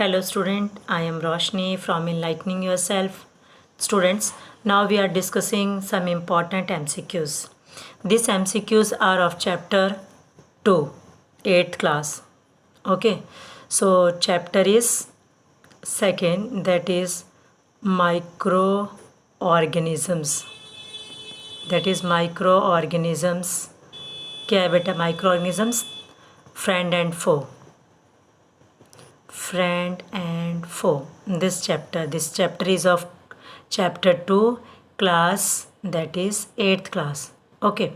Hello student, I am Roshni from Enlightening Yourself. Students, now we are discussing some important MCQs. These MCQs are of chapter 2, 8th class. Okay, so chapter is second, that is microorganisms. That is microorganisms. क्या है बेटा microorganisms? Friend and foe. Friend and foe. This chapter is of chapter 2 class, that is 8th class. Okay,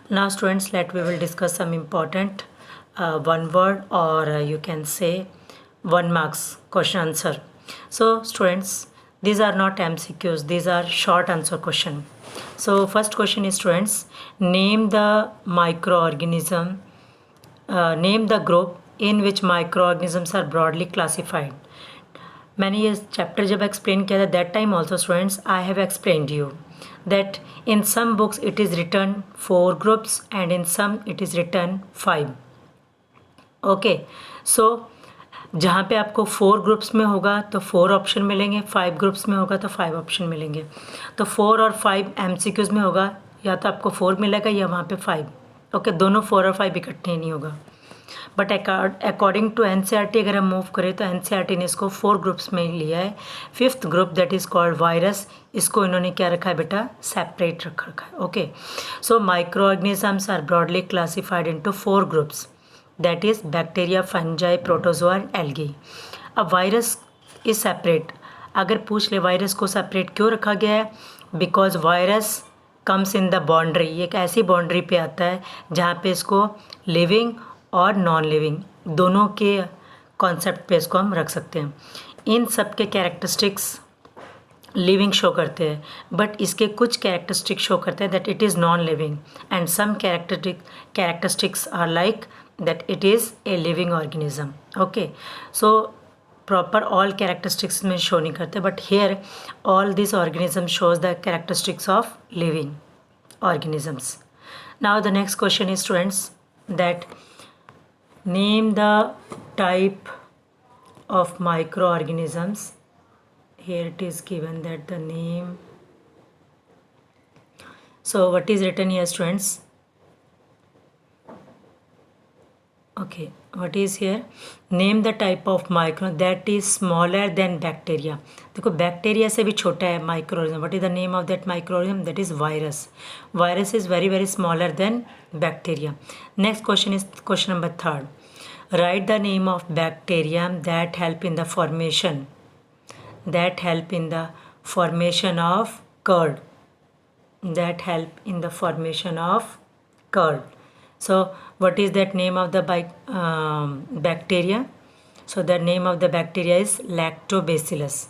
now students, we will discuss some important one word or you can say 1 marks question answer. So students, these are not MCQs, these are short answer question. So first question is, students, name the microorganism, name the group in which microorganisms are broadly classified. मैंने ये chapter जब explain किया था, that time also students I have explained you that in some books it is written 4 groups and in some it is written 5. Okay, so जहाँ पे आपको 4 groups में होगा तो 4 ऑप्शन मिलेंगे, 5 ग्रुप्स में होगा तो 5 ऑप्शन मिलेंगे. तो 4 और 5 MCQs में होगा, या तो आपको 4 मिलेगा या वहाँ पे 5. ओके, दोनों 4 और 5 इकट्ठे नहीं होगा. बट अकॉर्डिंग टू NCERT अगर हम मूव करें तो NCERT ने इसको 4 ग्रुप्स में लिया है. 5th group that is called virus, इसको इन्होंने क्या रखा है बेटा, सेपरेट रखा है. Okay, so micro organisms are broadly classified into 4 groups, that is bacteria, fungi, protozoa and algae. अब वायरस इज सेपरेट. अगर पूछ ले वायरस को सेपरेट क्यों रखा गया है, because virus comes in the boundary, एक ऐसी बाउंड्री पे आता है जहाँ पे इसको लिविंग और नॉन लिविंग दोनों के कॉन्सेप्ट पे इसको हम रख सकते हैं. इन सब के कैरेक्टरिस्टिक्स लिविंग शो करते हैं, बट इसके कुछ कैरेक्टरिस्टिक्स शो करते हैं that it is non living, and some characteristics are like that it is a living organism. Okay, so proper all characteristics में शो नहीं करते, but here all this organism shows the characteristics of living organisms. Now the next question is, students, that name the type of microorganisms. Here it is given that the name. So what is written here, students? Okay, what is here? Name the type of micro that is smaller than bacteria. देखो bacteria से भी छोटा है microorganism. What is the name of that microorganism? That is virus. Virus is very very smaller than bacteria. Next question is question number 3. Write the name of bacteria that help in the formation of curd. That help in the formation of curd. So what is that name of the bacteria? So the name of the bacteria is lactobacillus.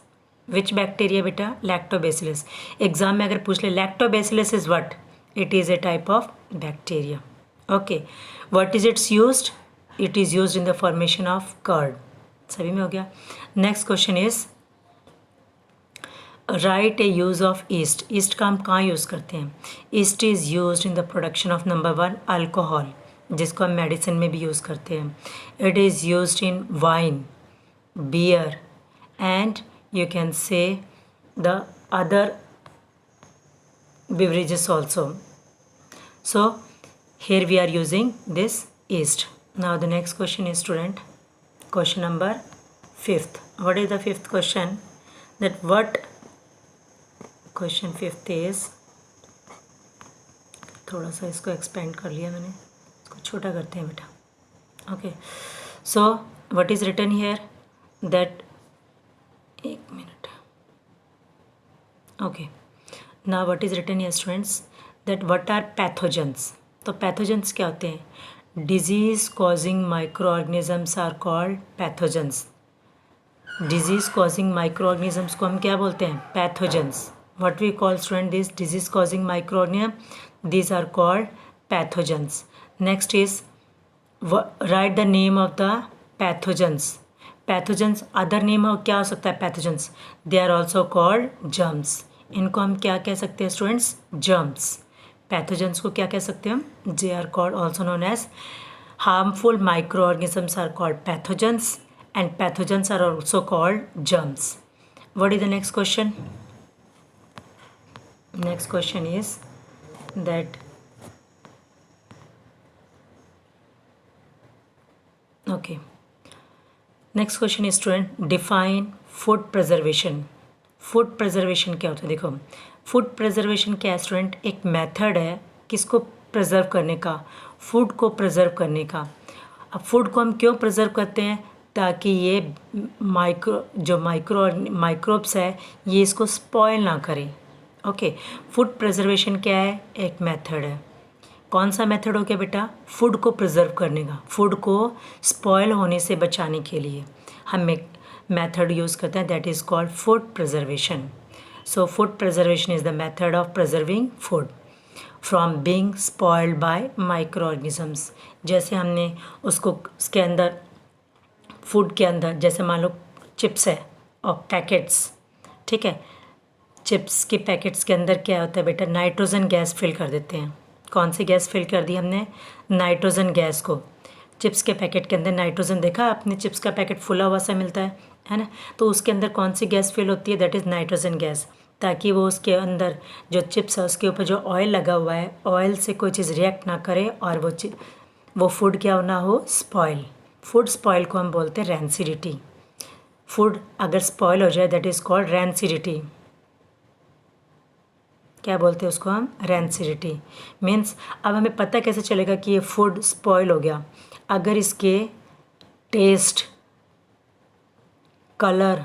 Which bacteria beta? Lactobacillus. Exam में अगर पूछ ले lactobacillus is what? It is a type of bacteria. Okay, what is its used? It is used in the formation of curd. सभी में हो गया. Next question is, write a use of yeast. Yeast का हम कहाँ use करते हैं? Yeast is use in the production of number 1 alcohol, जिसको हम मेडिसिन में भी यूज़ करते हैं. It is use in wine, beer and you can say the other beverages also. So here we are using this yeast. Now the next question is, student, question number 5th. What is the 5th question? That what question 5th is, थोड़ा सा इसको expand कर लिया मैंने, इसको छोटा करते हैं बेटा. Okay, so what is written here that, एक minute. Okay, now what is written here, students, that what are pathogens. तो पैथोजेंस क्या होते हैं? Disease causing micro organisms are called pathogens. Disease causing microorganisms को हम क्या बोलते हैं? Pathogens. What we call, student, this disease causing microorganism, these are called pathogens. Next is, write the name of the pathogens. Pathogens other name हो क्या हो सकता है? Pathogens, they are also called germs. इनको हम क्या कह सकते हैं, स्टूडेंट्स? जर्म्स. पैथोजेंस को क्या कह सकते हैं हम? They are called also known as harmful micro organisms are called pathogens, and pathogens are also called germs. What is the next question? Next question is that okay. Next question is student define food preservation. Food preservation क्या होता है? देखो, food preservation क्या है student? एक method है किसको preserve करने का, फूड को प्रिजर्व करने का. अब फूड को हम क्यों प्रिजर्व करते हैं? ताकि ये माइक्रोब्स है ये इसको स्पॉइल ना करें. ओके, फूड प्रिजर्वेशन क्या है? एक मेथड है. कौन सा मेथड हो गया बेटा? फूड को प्रिजर्व करने का, फूड को स्पॉयल होने से बचाने के लिए हम एक मेथड यूज़ करते हैं, that is called food preservation. So food preservation is the method of preserving food from being spoiled bye micro organisms. जैसे हमने उसको उसके अंदर, फूड के अंदर, जैसे मान लो चिप्स है और पैकेट्स, ठीक है, चिप्स के पैकेट्स के अंदर क्या होता है बेटा? नाइट्रोजन गैस फिल कर देते हैं. कौन सी गैस फिल कर दी हमने? नाइट्रोजन गैस को. चिप्स के पैकेट के अंदर नाइट्रोजन, देखा आपने चिप्स का पैकेट फुला हुआ सा मिलता है ना? तो उसके अंदर कौन सी गैस फिल होती है? That is nitrogen gas. ताकि वो उसके अंदर जो चिप्स है उसके ऊपर जो ऑयल लगा हुआ है, ऑयल से कोई चीज़ रिएक्ट ना करे और वो फूड क्या ना हो? स्पॉइल. फूड स्पॉइल को हम बोलते हैं रैंसिडिटी. फूड अगर स्पॉइल हो जाए दैट इज़ कॉल्ड रैंसिडिटी. क्या बोलते हैं उसको हम? रैंसिडिटी. मीन्स अब हमें पता कैसे चलेगा कि ये फूड स्पॉइल हो गया? अगर इसके टेस्ट, कलर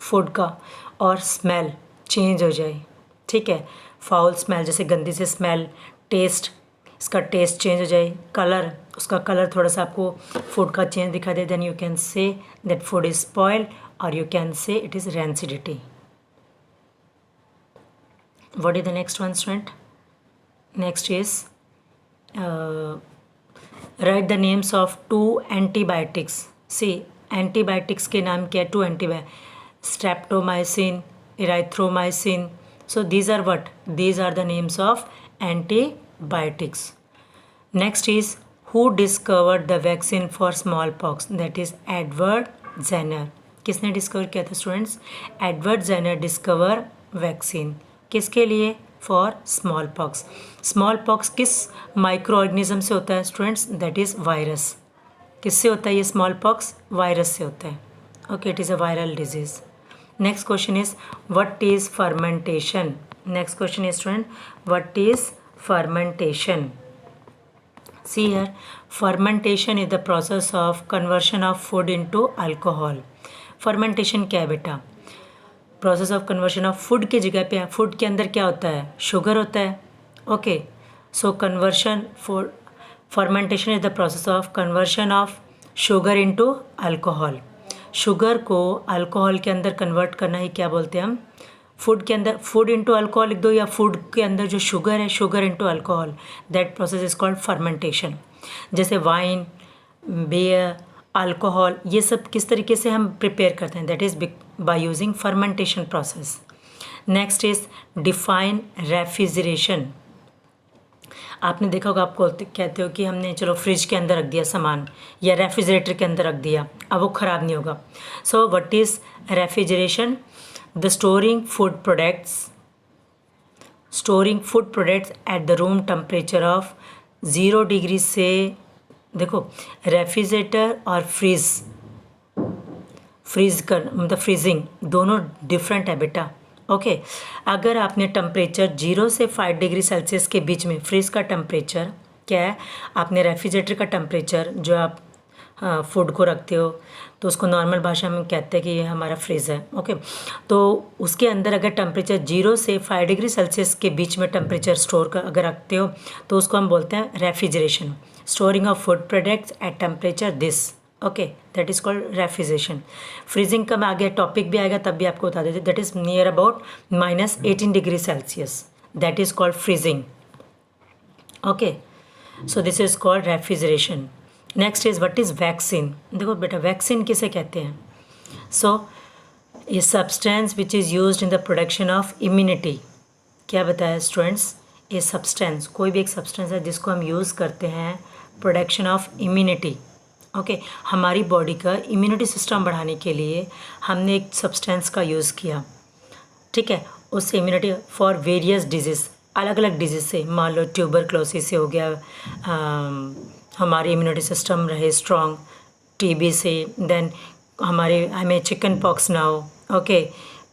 फूड का और स्मेल चेंज हो जाए, ठीक है, फाउल स्मेल, जैसे गंदी से स्मेल, टेस्ट, इसका टेस्ट चेंज हो जाए, कलर, उसका कलर थोड़ा सा आपको फूड का चेंज दिखा दे, then you can say that food is spoil और you can say it is rancidity. What is the next one, student? Next is write the names of two antibiotics. See, antibiotics के नाम क्या है? Two antibiotics, streptomycin, erythromycin. So these are what? These are the names of antibiotics. Next is who discovered the vaccine for smallpox? That is Edward Jenner. किसने discover किया था students? Edward Jenner discover vaccine. किसके लिए? For small pox. Small pox किस micro organism से होता है students? That is virus. किससे होता है ये स्मॉल पॉक्स? वायरस से होता है. Okay, it is a viral disease. Next question is what is fermentation. Next question is student what is fermentation. See here, fermentation is the process of conversion of food into alcohol. fermentation क्या है बेटा? Process of conversion of food की जगह पे, food के अंदर क्या होता है? शुगर होता है. Okay, so conversion fermentation is the process of conversion of sugar into alcohol. Sugar को अल्कोहल के अंदर कन्वर्ट करना ही क्या बोलते हैं हम? फूड के अंदर, फूड इनटू अल्कोहल लिख दो, या फूड के अंदर जो शुगर है, sugar into alcohol, that process is called fermentation. जैसे वाइन, बियर, अल्कोहल, ये सब किस तरीके से हम प्रिपेयर करते हैं? That is by using fermentation process. Next is define refrigeration. आपने देखा होगा, आपको कहते हो कि हमने चलो फ्रिज के अंदर रख दिया सामान या रेफ्रिजरेटर के अंदर रख दिया, अब वो ख़राब नहीं होगा. So what is refrigeration? The storing food products at the room temperature of 0 degree से. देखो, रेफ्रिजरेटर और फ्रीज कर मतलब फ्रीजिंग दोनों डिफरेंट है बेटा. ओके, अगर आपने टेम्परेचर 0 से 5 डिग्री सेल्सियस के बीच में, फ्रीज का टेम्परेचर क्या है? आपने रेफ्रिजरेटर का टेम्परेचर जो आप फूड को रखते हो तो उसको नॉर्मल भाषा में कहते हैं कि ये हमारा फ्रीज है. ओके, तो उसके अंदर अगर टेम्परेचर 0 से 5 डिग्री सेल्सियस के बीच में टेम्परेचर स्टोर कर अगर रखते हो तो उसको हम बोलते हैं refrigeration. Storing of food products at temperature this. Okay, that is called refrigeration. Freezing का मैं आगे टॉपिक भी आएगा तब भी आपको बता देते. That is near about -18 degree Celsius, that is called freezing. Okay, so this is called refrigeration. Next is what is vaccine. देखो बेटा, वैक्सीन किसे कहते हैं? सो ये substance which is used in the production of immunity. क्या बताया students? ये substance, कोई भी एक सब्सटेंस है जिसको हम यूज़ करते हैं प्रोडक्शन ऑफ इम्यूनिटी. ओके हमारी बॉडी का इम्यूनिटी सिस्टम बढ़ाने के लिए हमने एक सब्सटेंस का यूज़ किया, ठीक है। उससे इम्यूनिटी फॉर वेरियस डिजीज़, अलग अलग डिजीज़ से, मान लो ट्यूबरक्लोसिस से हो गया, हमारी इम्यूनिटी सिस्टम रहे स्ट्रॉन्ग, टीबी से, देन हमें चिकन पॉक्स ना हो, ओके,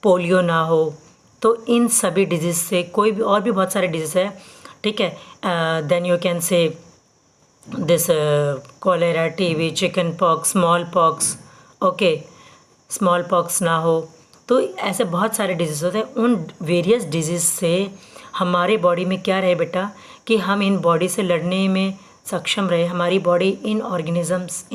पोलियो ना हो, तो इन सभी डिजीज़ से, कोई भी और भी बहुत सारे डिजीज़ है, ठीक है। Then you can say this cholera, TB, chicken pox, small pox, okay, small pox ना हो, तो ऐसे बहुत सारे डिजीज़ होते हैं। उन वेरियस डिजीज़ से हमारे बॉडी में क्या रहे बेटा, कि हम इन बॉडी से लड़ने में सक्षम रहे, हमारी बॉडी इन ऑर्गेनिजम्स,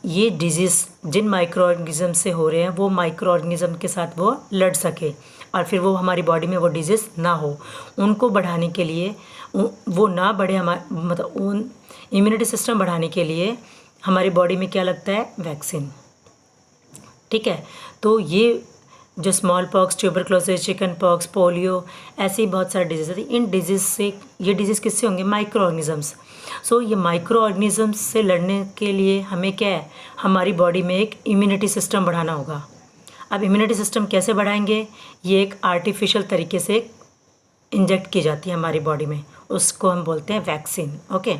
ये डिजीज़ जिन माइक्रो ऑर्गेनिज़म से हो रहे हैं, वो माइक्रो ऑर्गेनिज़म के साथ वो लड़ सके और फिर वो हमारी बॉडी में वो डिजीज़ ना हो। उनको बढ़ाने के लिए, वो ना बढ़े, मतलब उन इम्यूनिटी सिस्टम बढ़ाने के लिए हमारी बॉडी में क्या लगता है, वैक्सीन, ठीक है। तो ये जो small pox, tuberculosis, chicken pox, polio, ऐसी बहुत सारे डिजीज़ हैं। इन डिजीज़ से, ये डिजीज़ किससे होंगे, माइक्रो ऑर्गेनिजम्स। सो ये माइक्रो ऑर्गेनिजम्स से लड़ने के लिए हमें क्या है, हमारी बॉडी में एक इम्यूनिटी सिस्टम बढ़ाना होगा। अब इम्यूनिटी सिस्टम कैसे बढ़ाएंगे, ये एक आर्टिफिशियल तरीके से इंजेक्ट की जाती है हमारी बॉडी में, उसको हम बोलते हैं वैक्सीन, ओके।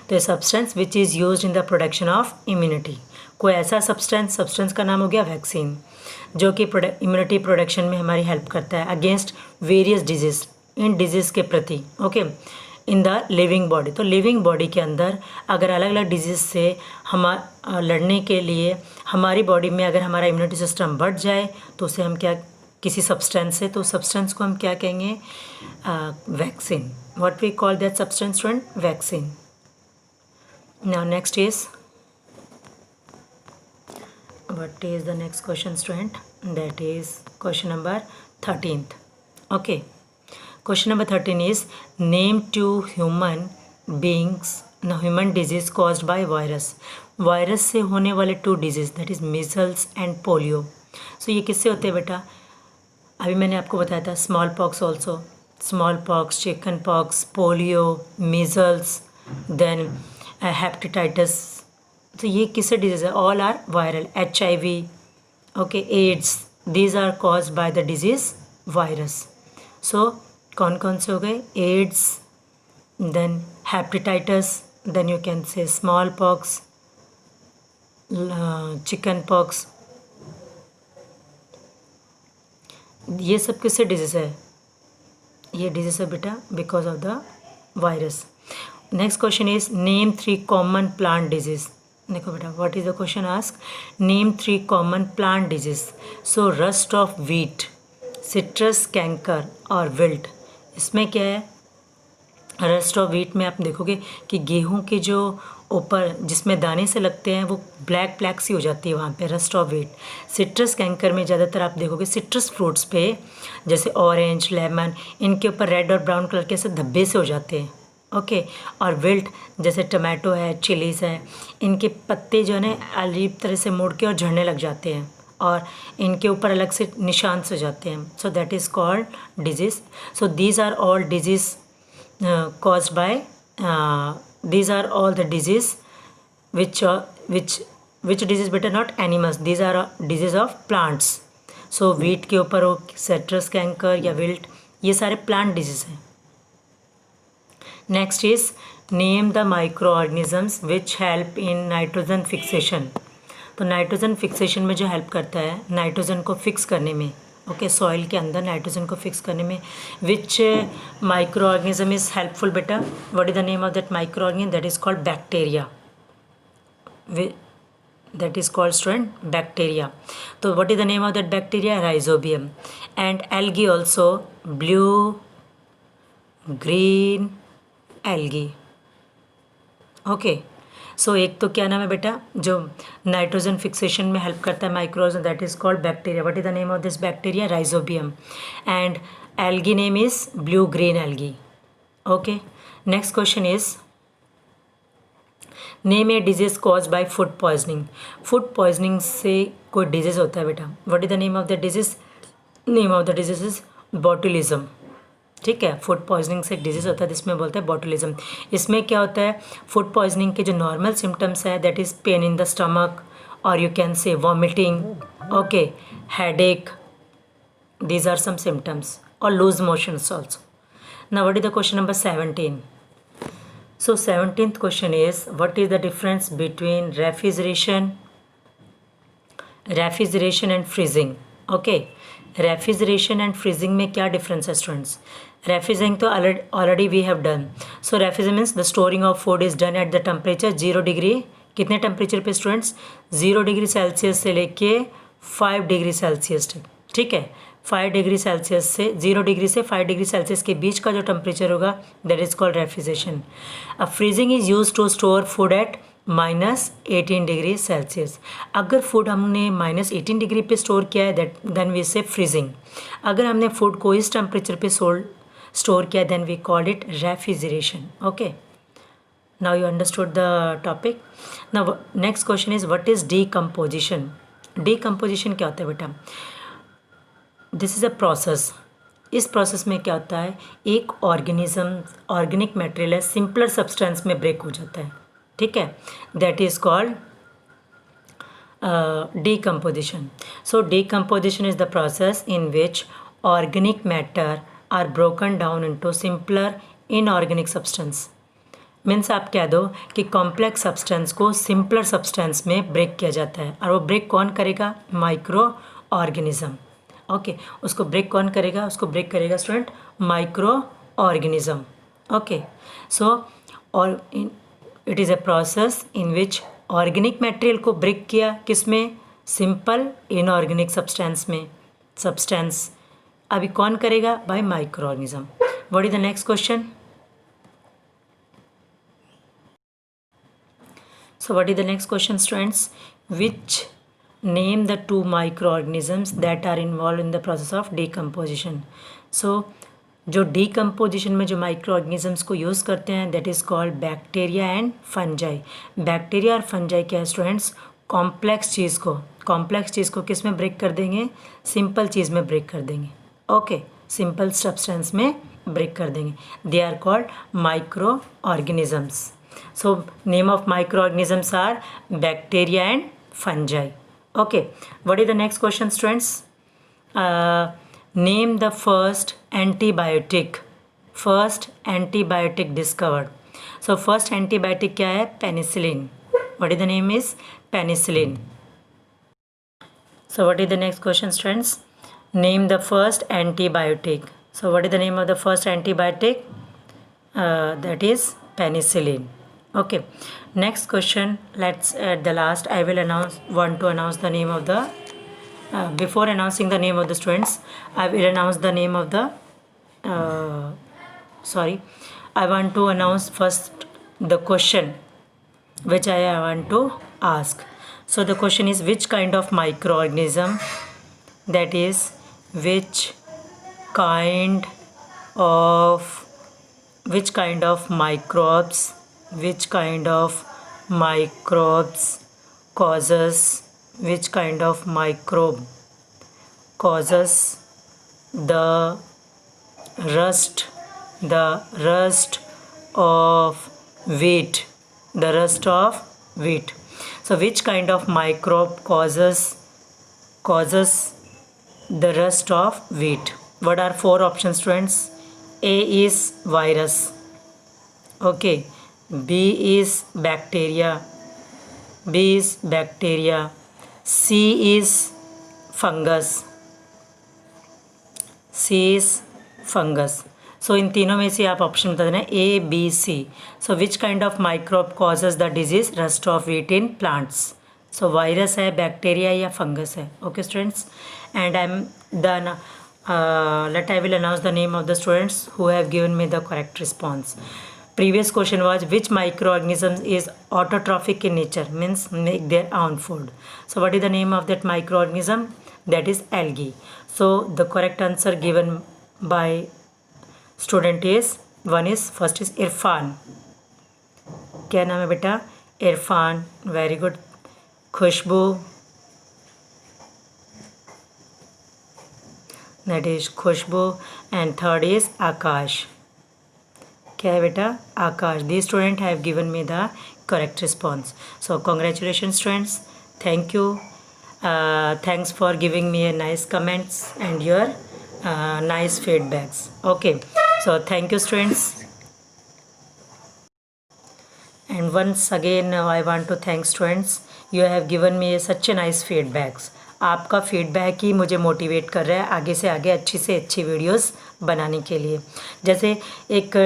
तो substance which is used in the production of immunity, कोई ऐसा सब्सटेंस का नाम हो गया वैक्सीन, जो कि इम्यूनिटी प्रोडक्शन में हमारी हेल्प करता है अगेंस्ट वेरियस डिजीज़, इन डिजीज़ के प्रति, okay, in the living body. तो लिविंग बॉडी के अंदर अगर अलग अलग डिजीज़ से लड़ने के लिए हमारी बॉडी में अगर हमारा इम्यूनिटी सिस्टम बढ़ जाए, तो उसे हम क्या, किसी सब्सटेंस से, तो सब्सटेंस को हम क्या कहेंगे, vaccine. What we call that substance student, vaccine. Now next is, what is the next question student, that is question number 13th, okay. Question number 13 is, name two human beings, no, human disease caused by virus, virus से होने वाले two disease, that is measles and polio. So ये किससे होते हैं बेटा, अभी मैंने आपको बताया था, smallpox also, smallpox, chickenpox, polio, measles, then hepatitis. तो ये किससे डिजीज़ है, all are viral, HIV, okay, AIDS, these are cause by the disease virus. So कौन कौन से हो गए, AIDS, then hepatitis, then you can say smallpox, chickenpox, ये सब किससे डिजीज़ है, ये डिजीज़ है बेटा because of the virus. Next question is, name 3 common plant disease. देखो बेटा, what is the question ask, name 3 common plant disease. So rust of wheat, citrus canker और विल्ट। इसमें क्या है, रस्ट ऑफ व्हीट में आप देखोगे कि गेहूं के जो ऊपर जिसमें दाने से लगते हैं वो ब्लैक ब्लैक सी हो जाती है वहाँ पे, rust of wheat. Citrus canker में ज़्यादातर आप देखोगे सिट्रस फ्रूट्स पे, जैसे ऑरेंज, लेमन, इनके ऊपर रेड और ब्राउन कलर के ऐसे धब्बे से हो जाते हैं, ओके। और विल्ट जैसे टमाटो है, चिलीज़ है, इनके पत्ते जो है ना अजीब तरह से मुड़ के और झड़ने लग जाते हैं और इनके ऊपर अलग से निशान से हो जाते हैं। So that is called disease. So these are all disease caused by these are all the disease which disease better, not animals, these are disease of plants. so wheat के ऊपर हो सिट्रस कैंकर या wilt, ये सारे plant disease हैं। Next is, name the micro organisms which help in nitrogen fixation. तो nitrogen fixation में जो हेल्प करता है नाइट्रोजन को फिक्स करने में, ओके, सॉइल के अंदर नाइट्रोजन को फिक्स करने में, which microorganism is helpful बेटा, what is the name of that microorganism, that is called bacteria, that is called student bacteria. तो what is the name of that bacteria, rhizobium. And algae also, blue green algae, okay. So एक तो क्या नाम है बेटा, जो nitrogen fixation में help करता है microorganism, that is called bacteria. What is the name of this bacteria, rhizobium. And algae name is blue green algae, okay. Next question is, name a disease cause by food poisoning. Food poisoning से कोई disease होता है बेटा, what is the name of the disease, name of the disease is botulism, ठीक है। Food poisoning से एक disease होता है जिसमें बोलते हैं बॉटुलिज्म। इसमें क्या होता है, फूड पॉइजनिंग के जो नॉर्मल सिम्टम्स है that is pain in the stomach और you can say vomiting, okay, headache, these are some symptoms, or loose motions also. Now what is the question number 17? So 17th question is, what is the difference between refrigeration and freezing? Okay, refrigeration and freezing में क्या difference है students? Refrigeration तो already we have done. So refrigeration means the storing of food is done at the temperature 0 degree, कितने temperature पे students, 0 degree Celsius से लेके 5 degree Celsius तक, ठीक है। 5 डिग्री सेल्सियस से 0 डिग्री से 5 डिग्री सेल्सियस के बीच का जो टेम्परेचर होगा दैट इज़ कॉल्ड रेफ्रिजरेशन। अब freezing is use to store food at -18 degree Celsius. अगर फूड हमने -18 डिग्री पे स्टोर किया है देन वी से फ्रीजिंग। अगर हमने फूड को इस टेम्परेचर पे स्टोर किया then we call it refrigeration. Okay, now you understood the topic. Now next question is, what is decomposition? Decomposition क्या होता है बेटा? This is a process. इस प्रोसेस में क्या होता है, एक ऑर्गेनिक मटेरियल है सिंपलर सब्सटेंस में ब्रेक हो जाता है, ठीक है, that is called decomposition. So decomposition is the process in which organic matter are broken down into simpler inorganic substance. Means आप कह दो कि कॉम्प्लेक्स सब्सटेंस को सिंपलर सब्सटेंस में ब्रेक किया जाता है, और वो ब्रेक कौन करेगा, माइक्रो ऑर्गेनिज्म। ओके, उसको ब्रेक कौन करेगा, उसको ब्रेक करेगा स्टूडेंट माइक्रो ऑर्गेनिज्म। ओके, सो और it is a process in which organic material को ब्रेक किया, किस में, सिंपल इनऑर्गेनिक सब्सटेंस में। सब्सटेंस अभी कौन करेगा, bye micro organism. What is the next question? So what is the next question students? Which name the two microorganisms that are involved in the process of decomposition? So जो decomposition में जो microorganisms को use करते हैं that is called bacteria and fungi. Bacteria और fungi क्या है students? complex चीज़ को किस में break कर देंगे, simple चीज़ में break कर देंगे, okay, simple substance में break कर देंगे, they are called microorganisms. So name of microorganisms are bacteria and fungi. Okay, what is the next question students? Name the first antibiotic discovered. So first antibiotic क्या है, penicillin. What is the name is penicillin. So what is the next question students? Name the first antibiotic. So what is the name of the first antibiotic? That is penicillin. Okay, next question. Let's at the last I will want to announce the name of the before announcing the name of the students, I will announce the name of the I want to announce first the question which I want to ask. So the question is, which kind of microorganism, that is which kind of microbes causes the rust of wheat. So which kind of microbe causes the rust of wheat? What are four options students? A is virus, okay, B is bacteria, C is fungus. So इन तीनों में से आप option बता देना A, B, C. So which kind of microbe causes the disease rust of wheat in plants? So virus है, bacteria या fungus है. Okay students, and I will announce the name of the students who have given me the correct response. Previous question was, which microorganism is autotrophic in nature, means make their own food. So what is the name of that microorganism? That is algae. So the correct answer given by student is first is Irfan. क्या नाम है बेटा? Irfan. Very good. Khushbu. that is Khushbu, and third is Akash. क्या है बेटा? आकाश. These students have given me the correct response. So congratulations students. Thank you. Thanks for giving me a nice comments and your nice feedbacks. Okay. So thank you students. And once again I want to thank students. You have given me such a nice feedbacks. आपका feedback ही मुझे motivate कर रहा है आगे से आगे अच्छी से अच्छी वीडियोस बनाने के लिए. जैसे एक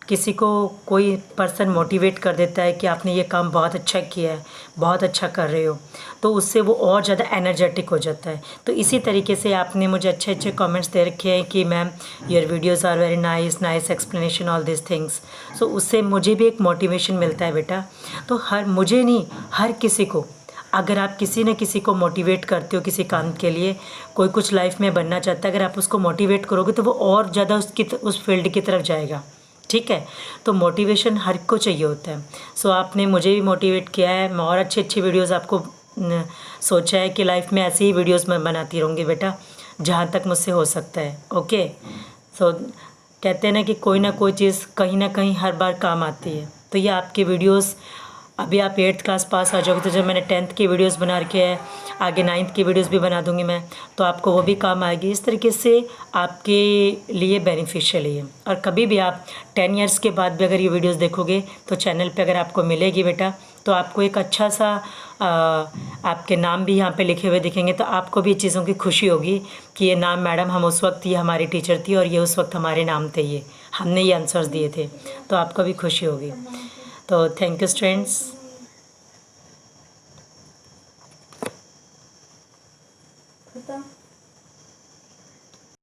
किसी को कोई पर्सन मोटिवेट कर देता है कि आपने ये काम बहुत अच्छा किया है, बहुत अच्छा कर रहे हो, तो उससे वो और ज़्यादा एनर्जेटिक हो जाता है. तो इसी तरीके से आपने मुझे अच्छे अच्छे कमेंट्स दे रखे हैं कि ma'am your videos are very nice, nice explanation, all this things. So उससे मुझे भी एक मोटिवेशन मिलता है बेटा. तो मुझे नहीं, हर किसी को, अगर आप किसी न किसी को मोटिवेट करते हो किसी काम के लिए, कोई कुछ लाइफ में बनना चाहता है, अगर आप उसको मोटिवेट करोगे तो वो और ज़्यादा उस फील्ड की तरफ जाएगा. ठीक है. तो मोटिवेशन हर को चाहिए होता है. सो आपने मुझे भी मोटिवेट किया है. मैं और अच्छी अच्छी वीडियोस आपको सोचा है कि लाइफ में ऐसी ही वीडियोस मैं बनाती रहूँगी बेटा, जहाँ तक मुझसे हो सकता है. ओके. सो कहते हैं ना कि कोई ना कोई चीज़ कहीं ना कहीं हर बार काम आती है. तो ये आपकी वीडियोस, अभी आप 8th क्लास पास आ जाओगे तो जब मैंने 10th की वीडियोस बना रखे हैं, आगे 9th की वीडियोस भी बना दूंगी मैं, तो आपको वो भी काम आएगी. इस तरीके से आपके लिए बेनिफिशियल है. और कभी भी आप 10 इयर्स के बाद भी अगर ये वीडियोस देखोगे तो चैनल पे अगर आपको मिलेगी बेटा, तो आपको एक अच्छा सा आपके नाम भी यहाँ पे लिखे हुए दिखेंगे. तो आपको भी चीज़ों की खुशी होगी कि ये नाम मैडम, हम उस वक्त ये हमारी टीचर थी और ये उस वक्त हमारे नाम थे, ये हमने ये आंसर्स दिए थे. तो आपको भी खुशी होगी. तो थैंक यू स्टूडेंट्स.